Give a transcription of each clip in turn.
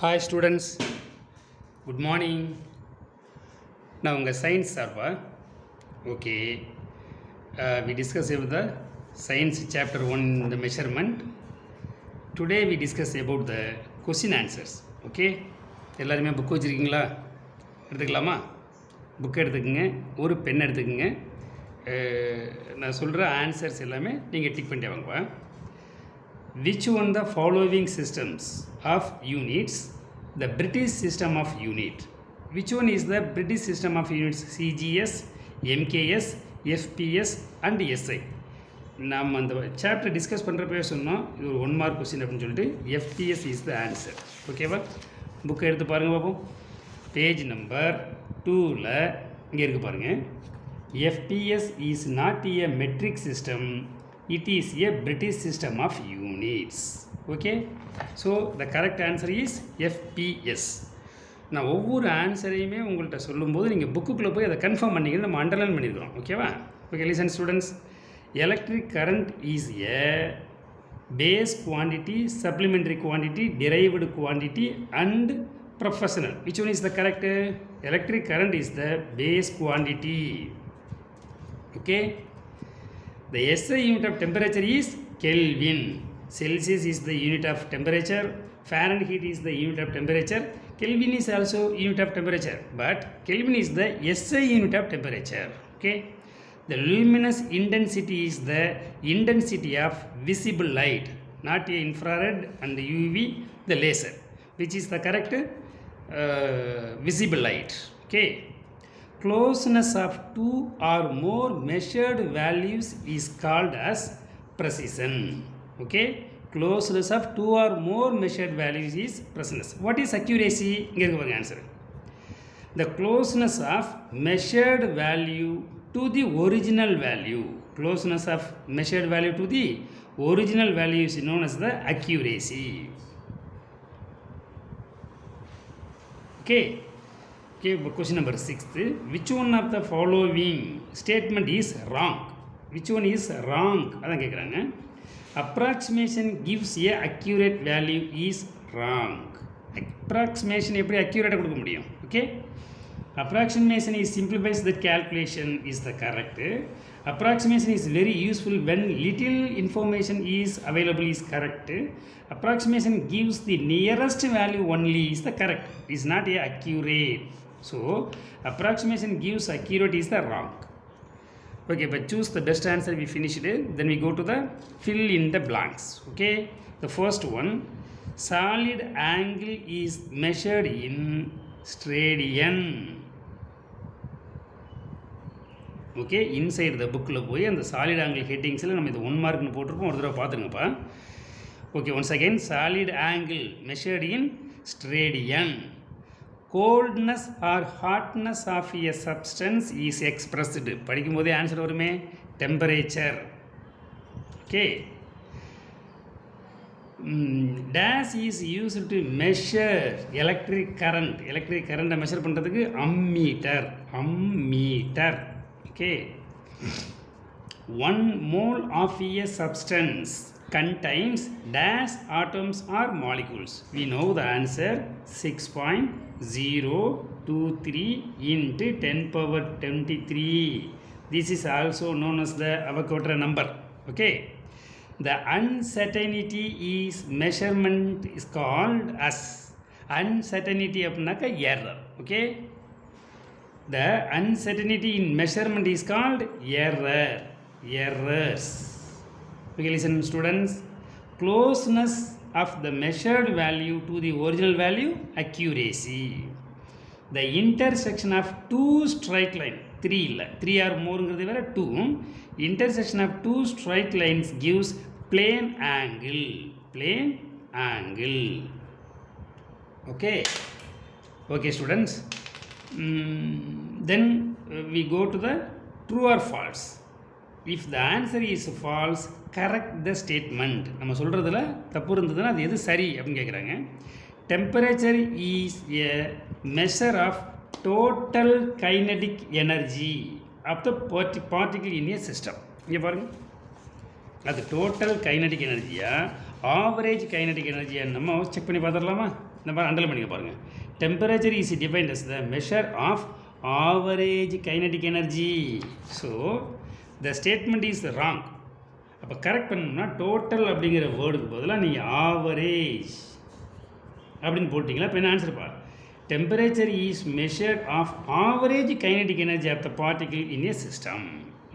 Hi students, good morning. Now உங்கள் science சார்பா okay. We discuss about the science chapter 1 the measurement. Today we discuss about the question answers. Okay. எல்லாருமே book வச்சுருக்கீங்களா? எடுத்துக்கலாமா? Book எடுத்துக்கங்க, ஒரு pen எடுத்துக்கங்க. நான் சொல்கிற ஆன்சர்ஸ் எல்லாமே நீங்கள் டிக் பண்ணிட்டு வாங்கப்பா. Which one the following systems of units the British system of unit? Which one is the British system of units? CGS, MKS, FPS and SI. நாம் அந்த சாப்டர் டிஸ்கஸ் பண்ணுறப்பவே சொன்னோம் இது ஒரு 1 மார்க் கொஸ்டின் அப்படின்னு சொல்லிட்டு FPS இஸ் த ஆன்சர். ஓகேவா? புக்கை எடுத்து பாருங்கள் பார்ப்போம். பேஜ் நம்பர் 2ல் இங்கே இருக்குது பாருங்கள். FPS is not a metric system. It is a British system of units. Okay, so the correct answer is FPS. நான் ஒவ்வொரு ஆன்சரையுமே உங்கள்கிட்ட சொல்லும்போது நீங்கள் புக்குக்குள்ளே போய் அதை கன்ஃபார்ம் பண்ணிங்கன்னு நம்ம அண்டர்லைன் பண்ணியிருக்கிறோம். ஓகேவா? Okay, listen students. Electric current is a base quantity, supplementary quantity, derived quantity and professional. Which one is the correct? Electric current is the base quantity. Okay. The SI unit of temperature is Kelvin. Celsius is the unit of temperature. Fahrenheit is the unit of temperature. Kelvin is also unit of temperature. But Kelvin is the SI unit of temperature. Okay. The luminous intensity is the intensity of visible light, not a infrared and UV, the laser, which is the correct visible light. Okay. Closeness of 2 or more measured values is called as precision. Okay, closeness of 2 or more measured values is precision. What is accuracy? Here is the answer. The closeness of measured value to the original value. Closeness of measured value to the original value is known as the accuracy. Okay. Okay, question number 6. Which one of the following statement is wrong? Which one is wrong? அதான் கேட்குறாங்க. Approximation gives a accurate value is wrong. Approximation எப்படி accurate கொடுக்க முடியும்? Okay. Approximation is simplifies the calculation is the correct. Approximation is very useful when little information is available is correct. Approximation gives the nearest value only is the correct. Is not a accurate. So, approximation gives accurate is the wrong. Okay, but choose the best answer. We finished it. Then we go to the fill in the blanks. Okay, the first one, solid angle is measured in steradian. Okay, inside the book போய் அந்த solid angle headingsல நம்ம இது 1 மார்க்னு போட்டிருப்போம். ஒரு தடவை பார்த்துருங்கப்பா. Okay, once again, solid angle measured in steradian. Coldness or hotness of a substance is expressed. படிக்கும் போதே answer வருமே, temperature. Okay. Dash is used to measure electric current. Electric current measure பண்ணுறதுக்கு ammeter. Okay. 1 mole of a substance contains dash atoms or molecules. We know the answer 6.023 into 10 power 23. This is also known as the Avogadro number. Okay. The uncertainty is measurement is called as uncertainty அப்படின்னாக்கா error. Okay. The uncertainty in measurement is called errors. Okay, listen students. Closeness of the measured value to the original value, accuracy. The intersection of two straight line, 3 or more ங்கிறது வேற 2. Intersection of two straight lines gives plane angle. Okay. Okay students. Then we go to the true or false. If the answer is false, correct the statement. நம்ம சொல்கிறதுல தப்பு இருந்ததுன்னா அது எது சரி அப்படின்னு கேட்குறாங்க. Temperature is a measure of total kinetic energy of the particle in a system. இங்கே பாருங்கள், அது டோட்டல் கைனடிக் எனர்ஜியா ஆவரேஜ் கைனடிக் எனர்ஜியை நம்ம செக் பண்ணி பார்த்துடலாமா? நம்ம அண்டர்லைன் பண்ணிக்க பாருங்கள். Temperature is defined as the measure of average kinetic energy. So the statement is wrong. அப்போ கரெக்ட் பண்ணணும்னா டோட்டல் அப்படிங்கிற வேர்டுக்கு பதிலாக நீங்கள் ஆவரேஜ் அப்படின்னு போட்டிங்களா? இப்போ என்ன ஆன்சர் பார். Temperature is measured of average kinetic energy of the particle in a system.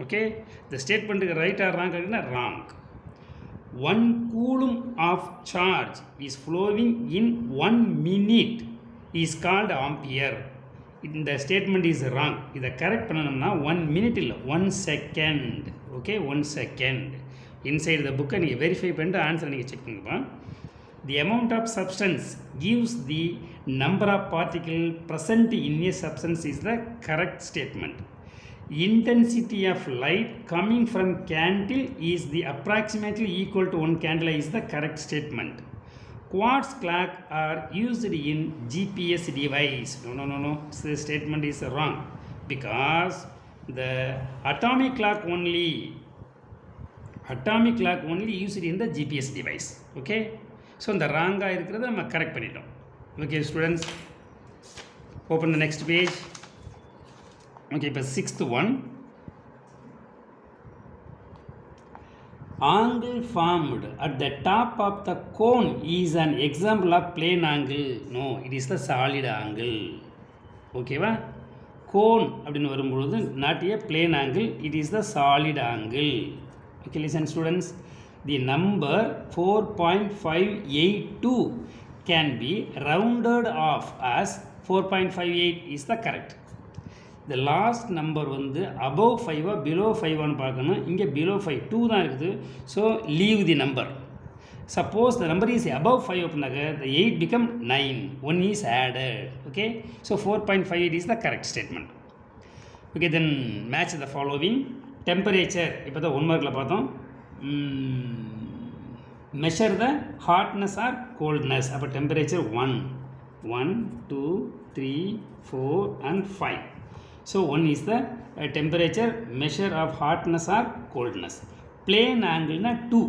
Okay, இந்த ஸ்டேட்மெண்ட்டுக்கு ரைட் ஆர் ராங் அப்படின்னா wrong. 1 coulomb of charge is flowing in 1 minute is called ampere. இந்த ஸ்டேட்மெண்ட் இஸ் ராங். இதை correct பண்ணணும்னா 1 minute இல்லை, 1 second. Okay, 1 second. Inside the புக்கை நீங்கள் verify பண்ணிட்டு ஆன்சரை நீங்கள் செக் பண்ணுப்பா. The amount of substance gives the number of particles present in a substance is the correct statement. Intensity of light coming from candle is the approximately equal to 1 candle is the correct statement. Quartz clock are used in GPS device. No. This statement is wrong because the atomic clock only used in the GPS device. Okay, so இந்த ராங்காக இருக்கிறத நம்ம correct பண்ணிட்டோம். Okay students, open the next page. Okay, இப்போ 6th one. Angle formed at the top of the cone is an example of plane angle. No, it is the solid angle. ஓகேவா? Cone அப்படின்னு வரும்பொழுது not a plane angle, it is the solid angle. Okay, listen students, the number 4.582 can be rounded off as 4.58 is the correct. The last number வந்து above 5 below 5 பார்க்கணும். இங்கே below 5 2 தான் இருக்குது. So leave the number. Suppose the number is above 5 அப்படின்னாக்க the 8 become 9, 1 is added. Okay, so 4.58 is the correct statement. Okay, then match the following. Temperature இப்போ தான் 1 மார்க்கில் பார்த்தோம். Measure the hotness or coldness. அப்போ temperature 1, 2, 3, 4 and 5. So 1 is the temperature measure of hotness or coldness. Plane angle na 2.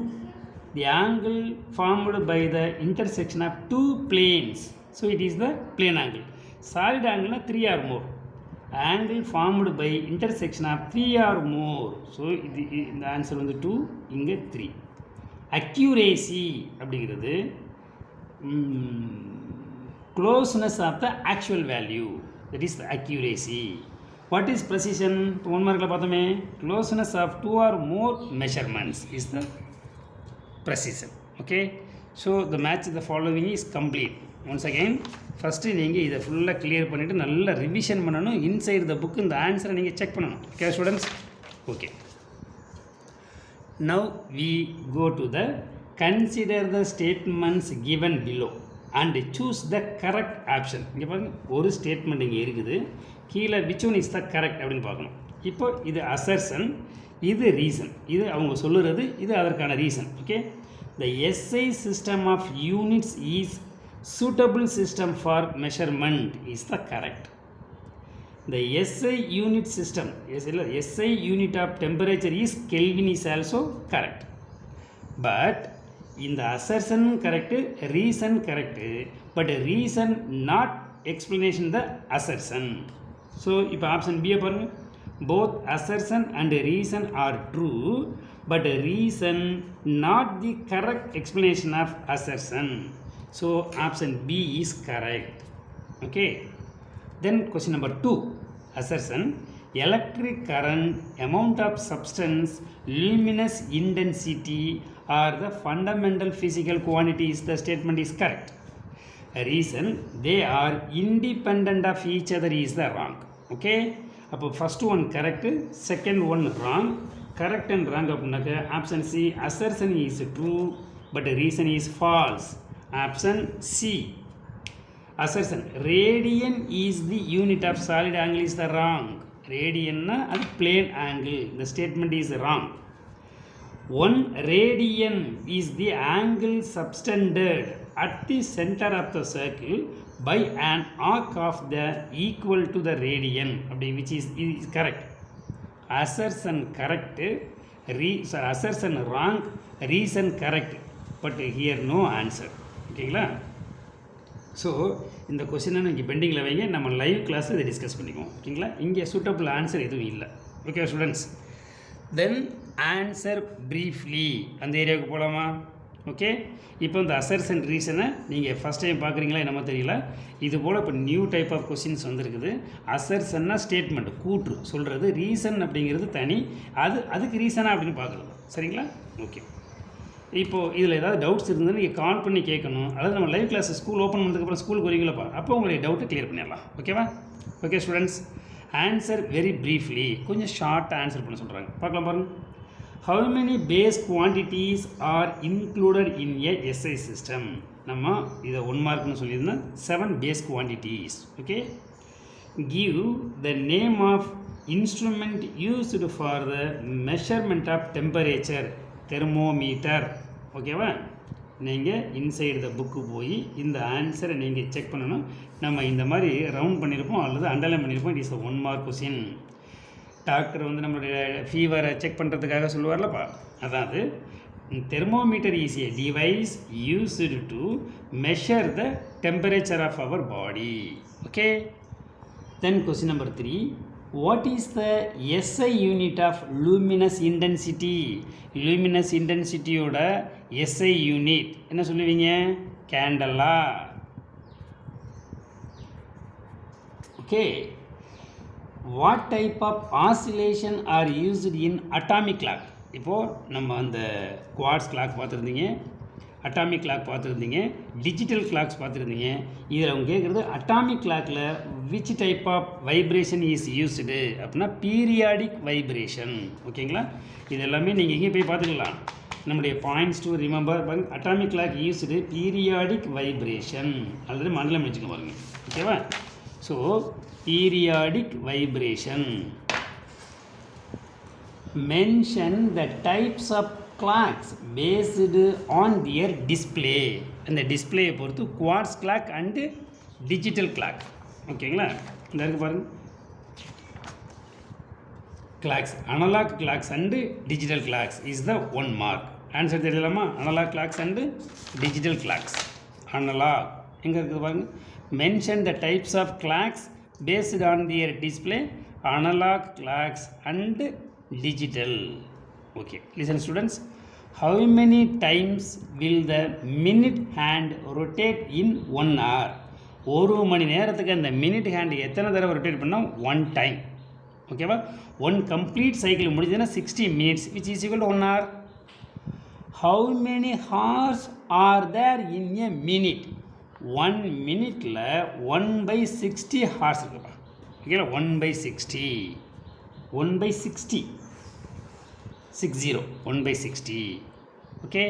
The angle formed by the intersection of two planes. So it is the plane angle. Solid angle na 3 or more. Angle formed by intersection of 3 or more. So the answer வந்து 2, இங்கே 3. Accuracy அப்படிங்கிறது closeness of the actual value. That is the accuracy. What is precision? 1 மார்க்கில் பார்த்தோமே, closeness of 2 or more measurements is the precision. Okay, so the match the following is complete. Once again, first நீங்கள் இதை ஃபுல்லாக clear பண்ணிவிட்டு நல்லா revision பண்ணணும். Inside the book இந்த ஆன்சரை நீங்கள் செக் பண்ணணும். Okay students? Okay, now we go to the consider the statements given below and choose the correct option. இங்கே பாருங்கள், ஒரு ஸ்டேட்மெண்ட் இங்கே இருக்குது, கீழே which one is the correct அப்படின்னு பார்க்கணும். இப்போ இது அசர்ஷன், இது ரீசன், இது அவங்க சொல்லுறது, இது அதற்கான reason. Okay, the SI system of units is suitable system for measurement is the correct. The SI unit system, SI unit of temperature is Kelvin is also correct. But in the assertion correct, reason correct, but reason not explanation the assertion. So if option B பாருங்க, both assertion and reason are true, but reason not the correct explanation of assertion. So option B is correct. Okay, then question number 2, assertion, electric current, amount of substance, luminous intensity are the fundamental physical quantities. The statement is correct. Reason, they are independent of each other is the wrong. Okay, அப்போ first one correct, second one wrong. Correct and wrong அப்படின்னாக்க option C, assertion is true but reason is false. Option C, assertion, radian is the unit of solid angle is the wrong. Radian na அது plane angle. The statement is wrong. 1 radian is the angle subtended at the center of the circle by an arc of the equal to the radian, which is correct. Assertion correct, assertion wrong, reason correct. But here no answer. ஓகேங்களா? So இந்த கொஸ்டினை நீங்கள் பெண்டிங்கில் வைங்க, நம்ம live கிளாஸில் இதை discuss பண்ணிக்குவோம். ஓகேங்களா? இங்கே சூட்டபிள் ஆன்சர் எதுவும் இல்லை. ஓகே ஸ்டூடெண்ட்ஸ், தென் ஆன்சர் ப்ரீஃப்லி அந்த ஏரியாவுக்கு போகலாமா? ஓகே, இப்போ இந்த அசர்ஸ் அண்ட் ரீசனை நீங்கள் ஃபஸ்ட் டைம் பார்க்குறீங்களா என்னமோ தெரியல. இது போல் இப்போ நியூ டைப் ஆஃப் கொஸ்டின்ஸ் வந்துருக்குது. அசர்ஸ்ன்னா ஸ்டேட்மெண்ட் கூற்று சொல்கிறது, ரீசன் அப்படிங்கிறது தனி, அதுக்கு ரீசனாக அப்படின்னு பார்க்குறது. சரிங்களா? ஓகே, இப்போது இதில் ஏதாவது டவுட்ஸ் இருந்தால் நீங்கள் கால் பண்ணி கேட்கணும். அதாவது நம்ம லைவ் கிளாஸ் ஸ்கூல் ஓப்பன் பண்ணதுக்கப்புறம் ஸ்கூலுக்கு வரீங்களப்பா, அப்போ உங்களுடைய டவுட்டை கிளியர் பண்ணிடலாம். ஓகேவா? Okay students, answer very briefly, கொஞ்சம் ஷார்ட்டாக ஆன்சர் பண்ண சொல்கிறாங்க. பார்க்கலாம் பாருங்கள். How many base quantities are included in a SI system? நம்ம இதை 1 மார்க்னு சொல்லியிருந்தோம். 7 base quantities. Okay, give the name of instrument used for the measurement of temperature, thermometer. ஓகேவா? நீங்கள் இன்சைடு த புக்கு போய் இந்த ஆன்சரை நீங்கள் செக் பண்ணணும். நம்ம இந்த மாதிரி ரவுண்ட் பண்ணியிருப்போம் அல்லது அண்டர்லைன் பண்ணியிருப்போம். It is 1 mark question. Doctor வந்து நம்மளுடைய ஃபீவரை செக் பண்ணுறதுக்காக சொல்லுவார்லப்பா, அதாவது thermometer is a device used to measure the temperature of our body. Okay, then question number 3, what is the SI unit of luminous intensity? luminous intensity ஓட SI unit என்ன சொல்லுவீங்க? Candela. Okay, what type of oscillation are used in atomic clock? இப்போது நம்ம அந்த quartz clock பார்த்துருந்தீங்க, atomic clock பார்த்துருந்தீங்க, digital clocks பார்த்துருந்தீங்க. இதில் அவங்க கேட்குறது அட்டாமிக் கிளாக்கில் which type of vibration is used அப்படின்னா பீரியாடிக் வைப்ரேஷன். ஓகேங்களா? இது எல்லாமே நீங்கள் இங்கே போய் பார்த்துக்கலாம். நம்முடைய points to remember atomic clock used periodic vibration அல்லது மண்டலம் வச்சுக்க பாருங்க. ஓகேவா? So periodic vibration. Mention the types of clocks based on their display. அந்த டிஸ்பிளேயை பொறுத்து quartz clock and digital clock. ஓகேங்களா? இந்த இருக்கு பாருங்கள், clocks analog clocks and digital clocks is the 1 mark. Answer தெரியலாமா? Analog clocks and digital clocks. Analog எங்கே இருக்குது பாருங்கள். Mention the types of clocks based on their display, analog clocks and digital. Okay, listen students, how many times will the minute hand rotate in 1 hour? ஒரு மணி நேரத்துக்கு அந்த minute hand எத்தனை தடவை rotate பண்ணால் 1 time. ஓகேவா? 1 கம்ப்ளீட் சைக்கிள் முடிஞ்சதுன்னா 60 minutes which is equal to 1 hour. How many hours are there in a minute? 1 மினிட்டில் 1/60 hours இருக்குப்பா. ஓகேங்களா? 1/60 1/60 60 1/60. ஓகே,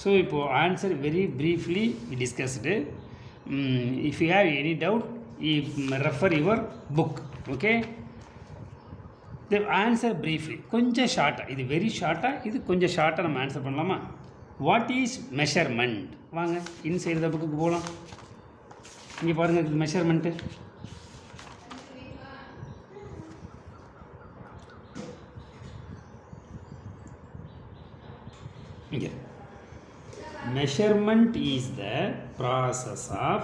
ஸோ இப்போது answer very briefly we discussed. If you have any doubt, refer your book. Okay, the answer briefly கொஞ்சம் ஷார்ட்டாக, இது very ஷார்ட்டாக, இது கொஞ்சம் ஷார்ட்டாக நம்ம ஆன்சர் பண்ணலாமா? What is measurement? வாங்க இன்சைடு த புக்குக்கு போகலாம். இங்கே பாருங்கள், இது மெஷர்மெண்ட்டு. இங்கே measurement is the process of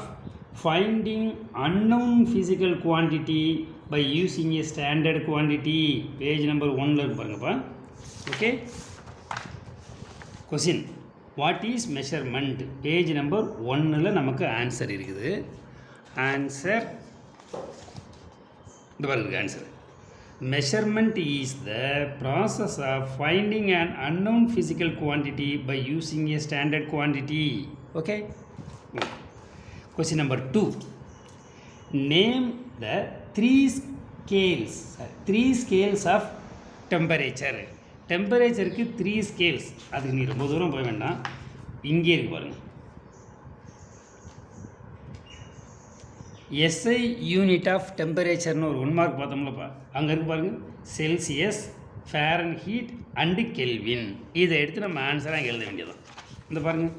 finding unknown physical quantity by using a standard quantity. Page number 1 இருக்கு பாருங்கப்பா. Okay, question what is measurement? Page number 1ல் நமக்கு ஆன்சர் இருக்குது. ஆன்சர் இந்த பாருங்க. Answer measurement is the process of finding an unknown physical quantity by using a standard quantity. Okay, question number 2, name the 3 scales of temperature. டெம்பரேச்சருக்கு 3 scales. அதுக்கு நீ ரொம்ப தூரம் போக வேண்டாம், இங்கே இருக்கு பாருங்கள். எஸ்ஐ யூனிட் ஆஃப் டெம்பரேச்சர்னு ஒரு 1 மார்க் பார்த்தோம்லப்பா, அங்கே இருக்கு பாருங்கள். Celsius, Fahrenheit and Kelvin. இதை எடுத்து நம்ம ஆன்சராக அங்கே எழுத வேண்டியதான். இந்த பாருங்கள்,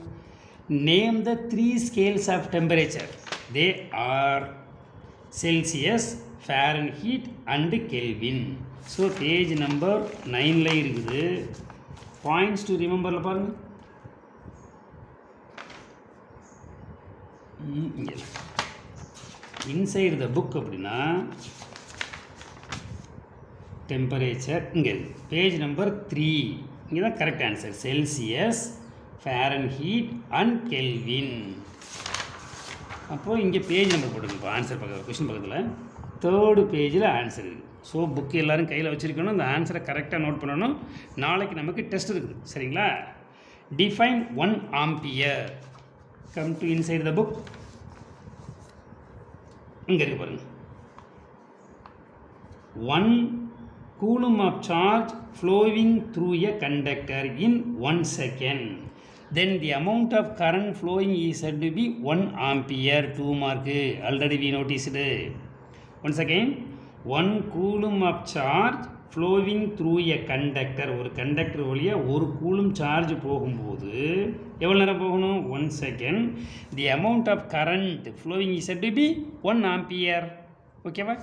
name the 3 scales of temperature. They are Celsius, Fahrenheit and Kelvin. So page number 9ல் இருக்குது. பாயிண்ட்ஸ் டு ரிமெம்பரில் பாருங்கள். இங்கே இன்சைடு த புக் அப்படின்னா டெம்பரேச்சர் இங்கே பேஜ் நம்பர் 3 இங்கே தான் correct answer. Celsius, Fahrenheit and Kelvin. அப்போது இங்கே பேஜ் நம்பர் போட்டுருங்க. ஆன்சர் பக்கத்தில் கொஷின் பக்கத்தில் 3rd பேஜில் ஆன்சர் இருக்குது. ஸோ புக்கு எல்லோரும் கையில் வச்சுருக்கணும். அந்த ஆன்சரை கரெக்டாக நோட் பண்ணணும். நாளைக்கு நமக்கு டெஸ்ட் இருக்குது. சரிங்களா? Define 1 ampere. Come to inside the book. இங்கே இருக்கு பாருங்கள். 1 coulomb of charge flowing through a conductor in 1 second. Then the amount of current flowing is said to be 1 ampere. 2 mark. Already we noticed. Once again, 1 coulomb of charge flowing through a conductor. ஒரு conductor வழியாக 1 coulomb charge போகும்போது எவ்வளோ நேரம் போகணும்? 1 second. The amount of current flowing is said to be 1 ampere. ஓகேவா?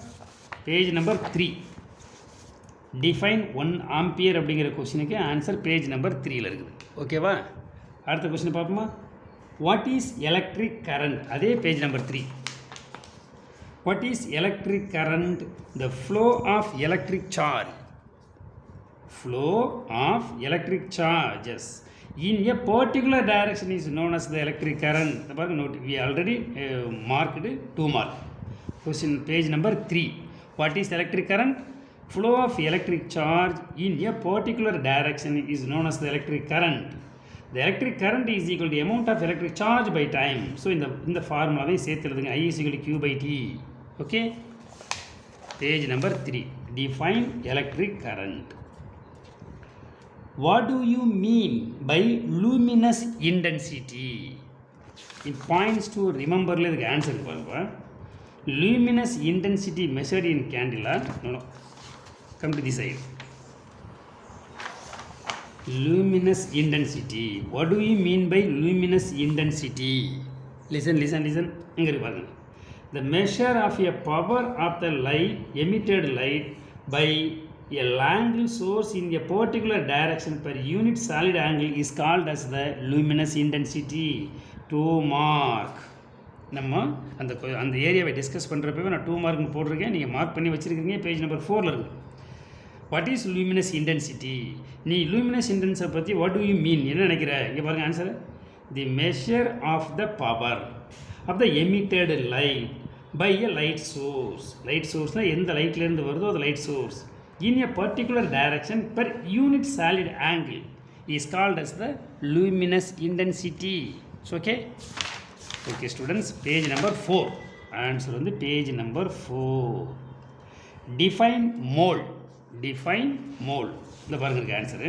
Page number 3. Define 1 ampere அப்படிங்கிற கொஸ்டினுக்கு answer page number 3ல் இருக்குது. ஓகேவா? அடுத்த கொஸ்டின் பார்ப்போமா? What is electric current? அதே page number 3. What is electric current? The flow of electric charge. Flow of electric charges in a particular direction is known as the electric current. The பாருங்க note we already marked 2 mark. Question page number 3. What is electric current? Flow of electric charge in a particular direction is known as the electric current. The electric current is equal to the amount of electric charge by time. So இந்த ஃபார்முலாவை சேர்த்து எழுதுங்க. I is equal to Q by T. Okay? Page number 3. Define electric current. What do you mean by luminous intensity? It points to remember the answer. Luminous intensity measured in candela. No. Come to this side. Luminous intensity. What do you mean by luminous intensity? Listen. The measure of a power of the light, emitted light, by a angle source in a particular direction per unit solid angle is called as the luminous intensity. 2 mark. நம்ம அந்த ஏரியாவை discuss பண்ணுறப்பவே நான் 2 மார்க்னு போட்டிருக்கேன். நீங்கள் mark பண்ணி வச்சுருக்கீங்க. Page number 4ல் இருக்குது. What is luminous intensity? நீ லூமினஸ் இன்டென்ஸை பற்றி வாட் டு யூ மீன் என்ன நினைக்கிற? இங்கே பாருங்கள் answer. The measure of the power of the emitted light by a light source. Light சோர்ஸ்னால் எந்த லைட்லேருந்து வருதோ அது light source. in a particular direction per unit solid angle is called as the luminous intensity. So, okay students, page number 4. Answer on the page number 4. Define mole. Define mole. The answer.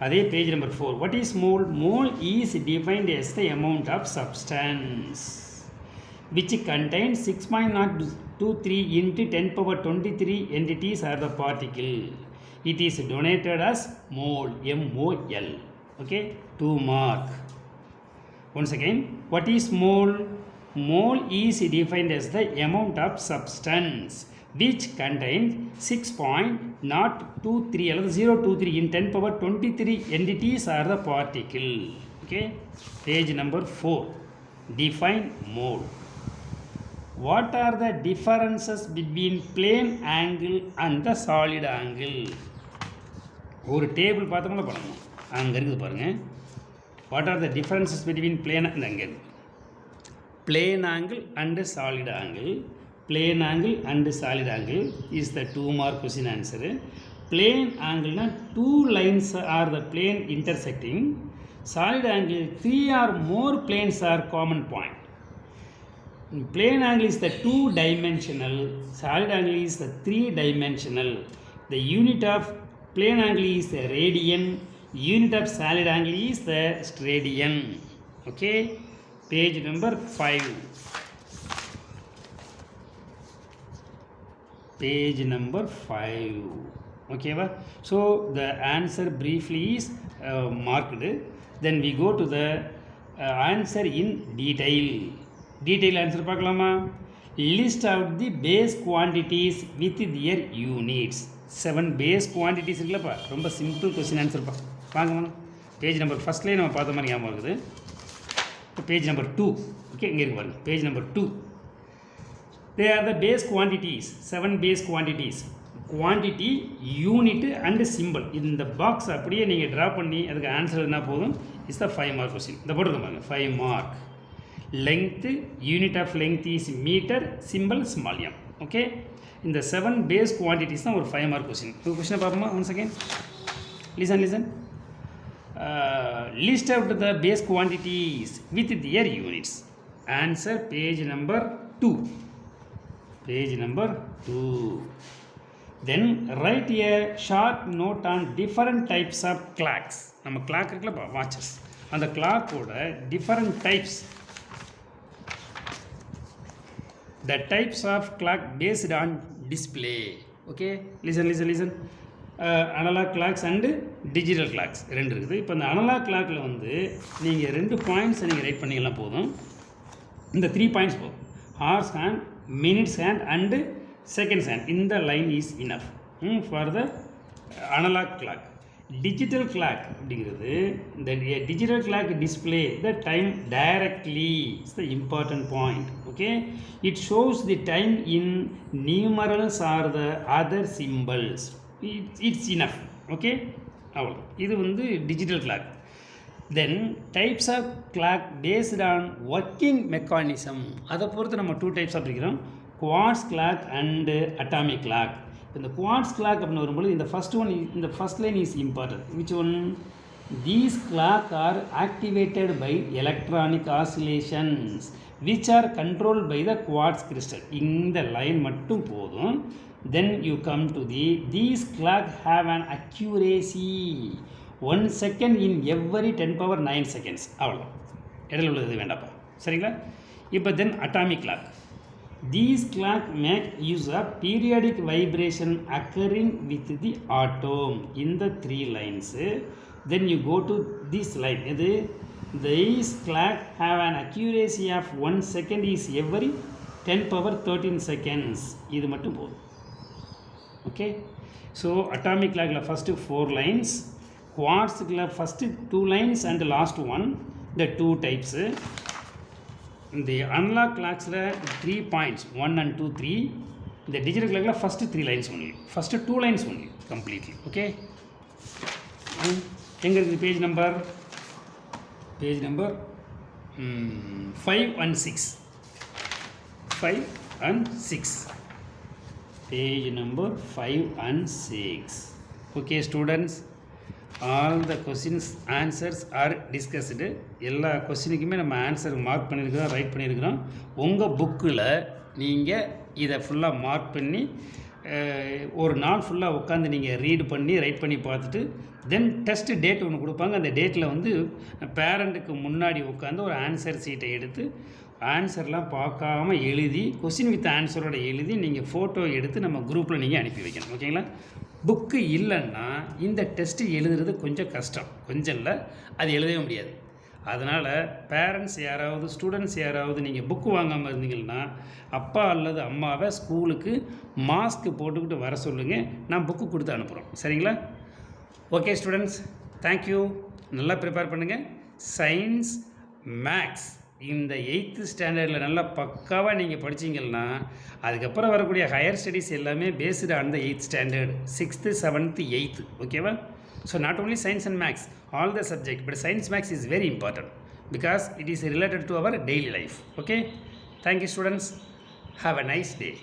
Adhe page number 4. What is mole? Mole is defined as the amount of substance which contains 6.023 into 10 power 23 entities are the particle. It is denoted as mole. M-O-L. Okay? 2 mark. Once again, what is mole? Mole is defined as the amount of substance which contains 6.023 or 023 in 10 power 23 entities are the particle. Okay? Page number 4. Define mole. What are the differences between plane angle and the solid angle? ஒரு table பார்த்தோம்னா பண்ணணும். அங்கே இருக்குது பாருங்கள். What are the differences between plane and அங்கே plane angle and solid angle. Plane angle and solid angle is the 2 mark question answer. Plane angle na 2 lines are the plane intersecting. Solid angle 3 or more planes are common point. Plane angle is the 2-dimensional, solid angle is the 3-dimensional. The unit of plane angle is the radian, unit of solid angle is the steradian. Okay, page number 5. Page number 5. Okay, so the answer briefly is marked. Then we go to the answer in detail. Detail answer பார்க்கலாமா? List out the base quantities with their units. 7 base quantities இருக்குல்லப்பா. ரொம்ப simple question answer பார்க்கணும். Page number ஃபஸ்ட்லேயே நம்ம பார்த்த மாதிரி ஞாபகம் இருக்குது. Page number 2 okay, இங்கே இருக்கு பாருங்கள், page number 2. They are the base quantities, 7 base quantities. Quantity, unit and symbol. இந்த பாக்ஸ் அப்படியே நீங்கள் ட்ரா பண்ணி அதுக்கு ஆன்சர் என்ன போதும், இஸ் த 5 மார்க் கொஸ்டின். இந்த போட்டு பாருங்க, 5 mark. Length, unit of length is metre, simple small M. Okay, இந்த 7 பேஸ் குவான்டிட்டிஸ் தான் ஒரு 5 மார்க் கொஸ்டின். இந்த கொஸ்டினை பார்ப்போமா? One second, listen. List out the base quantities with their units. Answer page number 2. Page number 2. Then write a short note on different types of clocks. நம்ம clock இருக்குல்ல, watches, அந்த clockோட different types, the types of clock based on display. Okay, listen. Analog clocks and digital clocks ரெண்டு இருக்குது. இப்போ இந்த analogue கிளாக்கில் வந்து நீங்கள் 2 பாயிண்ட்ஸை நீங்கள் ரைட் பண்ணிக்கலாம் போதும். இந்த 3 பாயிண்ட்ஸ் போதும். Hours hand, minutes hand and seconds hand. இந்த line is enough for the analog clock. Digital clock அப்படிங்கிறது, இந்த digital clock display the time directly. It's the important point. Okay, it shows the time in numerals or the other symbols. It's enough. Okay, அவ்வளோ. இது வந்து digital clock. Then types of clock based on working mechanism. அதை பொறுத்து நம்ம 2 டைப்ஸாக பிரிக்கிறோம், quartz clock and atomic clock. இந்த quartz clock அப்படின்னு வரும்போது இந்த first line is important. Which one? These clock are activated by electronic oscillations which are control by the quartz crystal. இந்த லைன் மட்டும் போதும். Then you come to these clock have an accuracy 1 second in every 10⁻9 seconds. அவ்வளோ, இடையில உள்ளது வேண்டாப்பா, சரிங்களா? இப்போ then atomic clock. These clock make use of periodic vibration occurring with the atom. In the 3 lines. Then you go to this line. இது these clock have an accuracy of 1 second is every 10⁻13 seconds. இது மட்டும் போதும். Okay, so atomic clock la first 4 lines, quartz clock first 2 lines and last one, the 2 types. The analog clocks la 3 points, 1 and 2 3. The digital clock la first 3 lines only, first 2 lines only completely. Okay, enga irukku page number 5 and 6. 5 and 6. Page number 5 and 6. Okay students, all the questions answers are discussed. எல்லா கொஸ்டினுக்குமே நம்ம answer mark பண்ணியிருக்கிறோம், right பண்ணியிருக்கிறோம். உங்கள் புக்கில் நீங்கள் இதை ஃபுல்லாக mark பண்ணி ஒரு நாள் ஃபுல்லாக உட்காந்து நீங்கள் ரீட் பண்ணி ரைட் பண்ணி பார்த்துட்டு தென் டெஸ்ட் டேட் ஒன்று கொடுப்பாங்க. அந்த டேட்டில் வந்து பேரண்ட்டுக்கு முன்னாடி உட்காந்து ஒரு ஆன்சர் சீட்டை எடுத்து ஆன்சர்லாம் பார்க்காம எழுதி கொஸ்டின் வித் ஆன்சரோட எழுதி நீங்கள் ஃபோட்டோ எடுத்து நம்ம குரூப்பில் நீங்கள் அனுப்பி வைக்கணும். ஓகேங்களா? புக்கு இல்லைன்னா இந்த டெஸ்ட்டு எழுதுறது கொஞ்சம் கஷ்டம், கொஞ்சம் இல்லை, அது எழுதவே முடியாது. அதனால் பேரண்ட்ஸ் யாராவது ஸ்டூடெண்ட்ஸ் யாராவது நீங்கள் புக்கு வாங்காமல் இருந்தீங்கன்னா அப்பா அல்லது அம்மாவை ஸ்கூலுக்கு மாஸ்க் போட்டுக்கிட்டு வர சொல்லுங்கள், நான் புக்கு கொடுத்து அனுப்புகிறோம். சரிங்களா? Okay students, thank you. நல்லா ப்ரிப்பேர் பண்ணுங்கள். சயின்ஸ், மேக்ஸ் இந்த 8th ஸ்டாண்டர்டில் நல்லா பக்காவாக நீங்கள் படிச்சிங்கன்னா அதுக்கப்புறம் வரக்கூடிய ஹையர் ஸ்டடீஸ் எல்லாமே based on the 8th standard, 6th, 7th, 8th. ஓகேவா? So not only science and maths, all the subject, but science max is very important because it is related to our daily life. Okay, thank you students, have a nice day.